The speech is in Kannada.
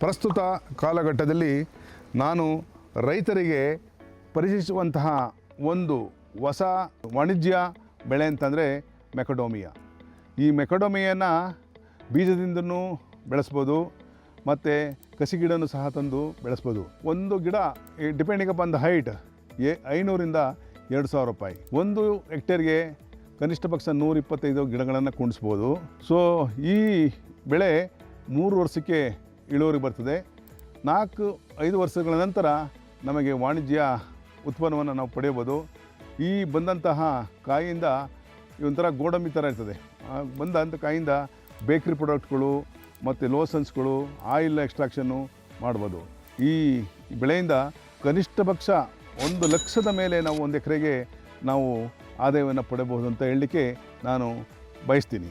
ಪ್ರಸ್ತುತ ಕಾಲಘಟ್ಟದಲ್ಲಿ ನಾನು ರೈತರಿಗೆ ಪರಿಚಯಿಸುವಂತಹ ಒಂದು ಹೊಸ ವಾಣಿಜ್ಯ ಬೆಳೆ ಅಂತಂದರೆ ಮೆಕಡೋಮಿಯಾ. ಈ ಮೆಕಡೋಮಿಯನ್ನು ಬೀಜದಿಂದನೂ ಬೆಳೆಸ್ಬೋದು ಮತ್ತು ಕಸಿ ಗಿಡನೂ ಸಹ ತಂದು ಬೆಳೆಸ್ಬೋದು. ಒಂದು ಗಿಡ ಡಿಪೆಂಡಿಂಗ್ ಅಪಾನ್ ದ ಹೈಟ್ 500ರಿಂದ 2000 ರೂಪಾಯಿ. ಒಂದು ಹೆಕ್ಟೇರ್ಗೆ ಕನಿಷ್ಠ ಪಕ್ಷ 125 ಗಿಡಗಳನ್ನು ಕುಣಿಸ್ಬೋದು. ಸೊ ಈ ಬೆಳೆ 3 ವರ್ಷಕ್ಕೆ ಇಳುವರಿ ಬರ್ತದೆ. 4-5 ವರ್ಷಗಳ ನಂತರ ನಮಗೆ ವಾಣಿಜ್ಯ ಉತ್ಪನ್ನವನ್ನು ನಾವು ಪಡೆಯಬೋದು. ಈ ಬಂದಂತಹ ಕಾಯಿಯಿಂದ ಒಂಥರ ಗೋಡಂಬಿ ಥರ ಇರ್ತದೆ. ಬಂದಂಥ ಕಾಯಿಂದ ಬೇಕ್ರಿ ಪ್ರಾಡಕ್ಟ್ಗಳು ಮತ್ತು ಲೋಸನ್ಸ್ಗಳು, ಆಯಿಲ್ ಎಕ್ಸ್ಟ್ರಾಕ್ಷನ್ನು ಮಾಡ್ಬೋದು. ಈ ಬೆಳೆಯಿಂದ ಕನಿಷ್ಠ ಪಕ್ಷ 1 ಲಕ್ಷದ ಮೇಲೆ ನಾವು 1 ಎಕರೆಗೆ ನಾವು ಆದಾಯವನ್ನು ಪಡೆಯಬಹುದು ಅಂತ ಹೇಳಲಿಕ್ಕೆ ನಾನು ಬಯಸ್ತೀನಿ.